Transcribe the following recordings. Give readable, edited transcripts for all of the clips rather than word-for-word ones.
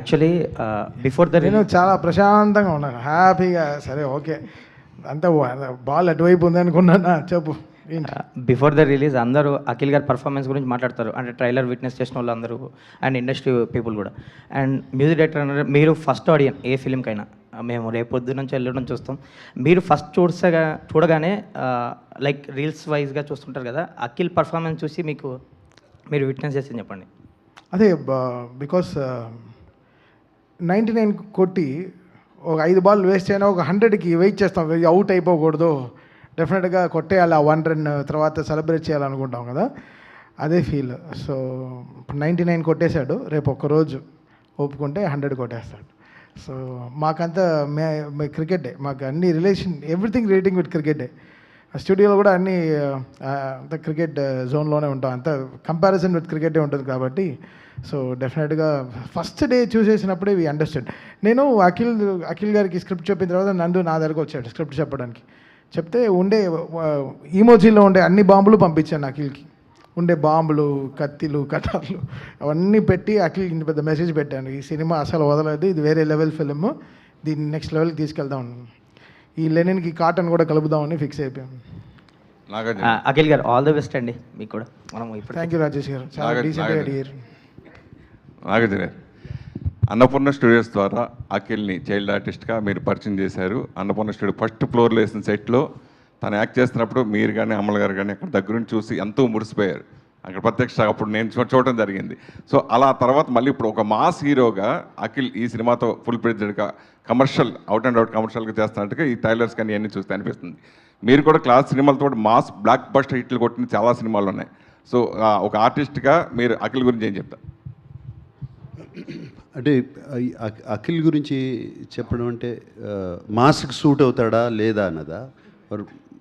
Actually before the నేను చాలా ప్రశాంతంగా ఉన్నాను, హ్యాపీగా. సరే ఓకే, అంతా బాల్ అటువైపు ఉంది అనుకున్నానా? చెప్పు. బిఫోర్ ద రిలీజ్ అందరూ అఖిల్ గారి పర్ఫార్మెన్స్ గురించి మాట్లాడతారు, అంటే ట్రైలర్ విట్నెస్ చేసిన వాళ్ళు అందరూ అండ్ ఇండస్ట్రీ పీపుల్ కూడా. అండ్ మ్యూజిక్ డైరెక్టర్ అన్నారు, మీరు ఫస్ట్ ఆడియన్ ఏ ఫిలింకైనా. మేము రేపొద్దు నుంచి వెళ్ళడం చూస్తాం. మీరు ఫస్ట్ చూడగానే లైక్ రీల్స్ వైజ్గా చూస్తుంటారు కదా, అఖిల్ పర్ఫార్మెన్స్ చూసి మీరు విట్నెస్ చేసింది చెప్పండి. అదే బికాస్ 99 కొట్టి ఒక 5 బాల్ వేస్ట్ అయినా ఒక 100కి వెయిట్ చేస్తాం, అవుట్ అయిపోకూడదు, డెఫినెట్గా కొట్టేయాలి, ఆ 1 రన్ తర్వాత సెలబ్రేట్ చేయాలనుకుంటాం కదా, అదే ఫీల్. సో ఇప్పుడు 99 కొట్టేశాడు, రేపు ఒక్కరోజు ఒప్పుకుంటే 100 కొట్టేస్తాడు. సో మాకంతా క్రికెటే, మాకు అన్ని రిలేషన్, ఎవ్రీథింగ్ రేటింగ్ విత్ క్రికెటే. స్టూడియోలో కూడా అన్నీ అంత క్రికెట్ జోన్లోనే ఉంటాం, అంత కంపారిజన్ విత్ క్రికెటే ఉంటుంది కాబట్టి. సో డెఫినెట్గా ఫస్ట్ డే చూసేసినప్పుడే వి అండర్స్టాండ్. నేను అఖిల్ గారికి స్క్రిప్ట్ చెప్పిన తర్వాత నందు నా దగ్గరకు వచ్చాడు స్క్రిప్ట్ చెప్పడానికి. చెప్తే ఉండే ఈమోజీలో ఉండే అన్ని బాంబులు పంపించాను అఖిల్కి, ఉండే బాంబులు, కత్తిలు, కటార్లు అవన్నీ పెట్టి అఖిల్ ఇంత పెద్ద మెసేజ్ పెట్టాను, ఈ సినిమా అసలు వదలదు, ఇది వేరే లెవెల్ ఫిలిం, దీన్ని నెక్స్ట్ లెవెల్కి తీసుకెళ్దాం, ఈ లెనిన్కి కాటన్ కూడా కలుపుదామని ఫిక్స్ అయిపోయాం. అఖిల్ గారు ఆల్ ది బెస్ట్ అండి మీకు కూడా. మనం థ్యాంక్ యూ రాజేష్ గారు, చాలా డీసెంట్గా అడిగారు. నాగార్జున అన్నపూర్ణ స్టూడియోస్ ద్వారా అఖిల్ని చైల్డ్ ఆర్టిస్ట్గా మీరు పరిచయం చేశారు. అన్నపూర్ణ స్టూడియో ఫస్ట్ ఫ్లోర్లో వేసిన సెట్లో తను యాక్ట్ చేస్తున్నప్పుడు మీరు కానీ అమల్ గారు కానీ అక్కడ దగ్గరుండి చూసి ఎంతో మురిసిపోయారు. అక్కడ ప్రత్యక్ష అప్పుడు నేను చూడటం జరిగింది. సో అలా తర్వాత మళ్ళీ ఇప్పుడు ఒక మాస్ హీరోగా అఖిల్ ఈ సినిమాతో ఫుల్ ప్రెజెడ్గా కమర్షియల్ అవుట్ అండ్ అవుట్ కమర్షియల్గా చేస్తున్నట్టుగా ఈ ట్రైలర్స్ కానీ ఇవన్నీ చూస్తే అనిపిస్తుంది. మీరు కూడా క్లాస్ సినిమాలతో మాస్ బ్లాక్ బస్టర్ హిట్లు కొట్టిన చాలా సినిమాలు ఉన్నాయి. సో ఒక ఆర్టిస్ట్గా మీరు అఖిల్ గురించి ఏం చెప్తారు? అంటే అఖిల్ గురించి చెప్పడం అంటే మాస్కి సూట్ అవుతాడా లేదా అన్నదా?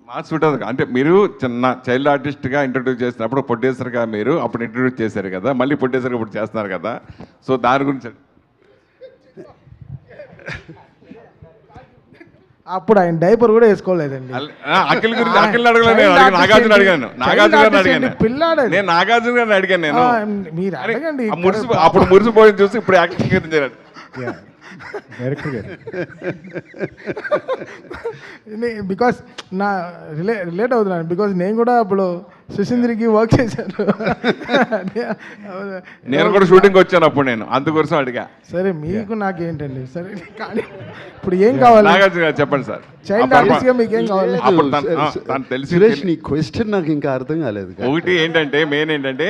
మాస్ సూట్ అవుతుంది అంటే మీరు చిన్న చైల్డ్ ఆర్టిస్ట్గా ఇంట్రడ్యూస్ చేసినప్పుడు ప్రొడ్యూసర్గా మీరు అప్పుడు ఇంట్రడ్యూస్ చేశారు కదా, మళ్ళీ ప్రొడ్యూసర్గా ఇప్పుడు చేస్తున్నారు కదా, సో దాని గురించి. అప్పుడు ఆయన డైపర్ కూడా వేసుకోలేదండి. అఖిల్ గురించి అఖిల్ అడగలేదు, నాగార్జున అడిగాను, నాగార్జున గారిని అడిగాను, పిల్లాడు నేను నాగార్జున గారిని అడిగాను. నేను మీరు అడగండి, అప్పుడు మురిసిపోయింది చూసి ఇప్పుడు యాక్టింగ్ చేయాలి డైరెక్టర్ గారు. బికాస్ నా రిలేట్ అవుతున్నాను, బికాస్ నేను కూడా అప్పుడు సుశీంద్రికి వర్క్ చేశాను. నేను కూడా షూటింగ్ వచ్చాను అప్పుడు, నేను అందుకోసం అడిగా. సరే మీకు నాకేంటండి, సరే కానీ ఇప్పుడు ఏం కావాలి? నాగార్జున గారు చెప్పండి సార్, చైల్డ్ ఆర్టిస్ట్గా మీకు ఏం కావాలి? తెలిసి నీ క్వశ్చన్ నాకు ఇంకా అర్థం కాలేదు. ఒకటి ఏంటంటే మెయిన్ ఏంటంటే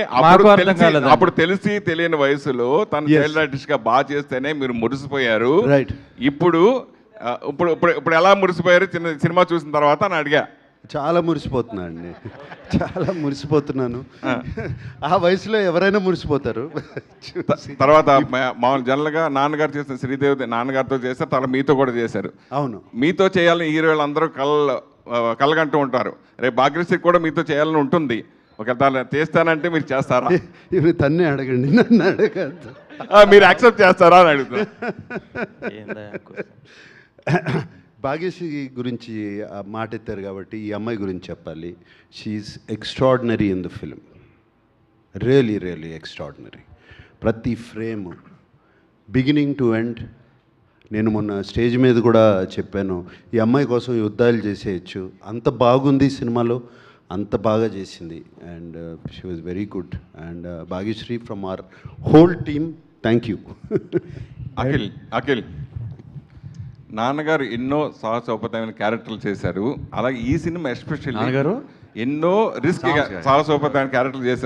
అప్పుడు తెలిసి తెలియని వయసులో తను చైల్డ్ ఆర్టిస్ట్ గా బాగా చేస్తేనే మీరు మురిసిపోయారు. రైట్. ఇప్పుడు ఇప్పుడు ఇప్పుడు ఎలా మురిసిపోయారు చిన్న సినిమా చూసిన తర్వాత అని అడిగా. చాలా మురిసిపోతున్నాను, చాలా మురిసిపోతున్నాను. ఆ వయసులో ఎవరైనా మురిసిపోతారు. తర్వాత మామూలు జనరల్గా నాన్నగారు చేసిన శ్రీదేవి నాన్నగారితో చేస్తారు, తర్వాత మీతో కూడా చేశారు. అవును, మీతో చేయాలని హీరోలు అందరూ కలగంటూ ఉంటారు. రేపు భాగ్యశ్రీ కూడా మీతో చేయాలని ఉంటుంది. ఒకవేళ చేస్తానంటే మీరు చేస్తారా? ఇవి తన్నే అడగండి, నన్ను అడగద్దు. మీరు యాక్సెప్ట్ చేస్తారా అని అడుగుతున్నా. భాగ్యశ్రీ గురించి మాట ఎత్తారు కాబట్టి ఈ అమ్మాయి గురించి చెప్పాలి. She's extraordinary in the film, really really extraordinary. ప్రతి ఫ్రేమ్ బిగినింగ్ టు ఎండ్. నేను మొన్న స్టేజ్ మీద కూడా చెప్పాను, ఈ అమ్మాయి కోసం యుద్ధాలు చేసేయచ్చు, అంత బాగుంది సినిమాలో, అంత బాగా చేసింది. And she was very good. And Bhagyashree from our whole team, thank you. Akhil నాన్నగారు ఎన్నో సాహసోపేతమైన క్యారెక్టర్లు చేశారు, అలాగే ఈ సినిమా ఎస్పెషల్లీ ఎన్నో రిస్క్ సాహసోపేతమైన క్యారెక్టర్లు చేశారు.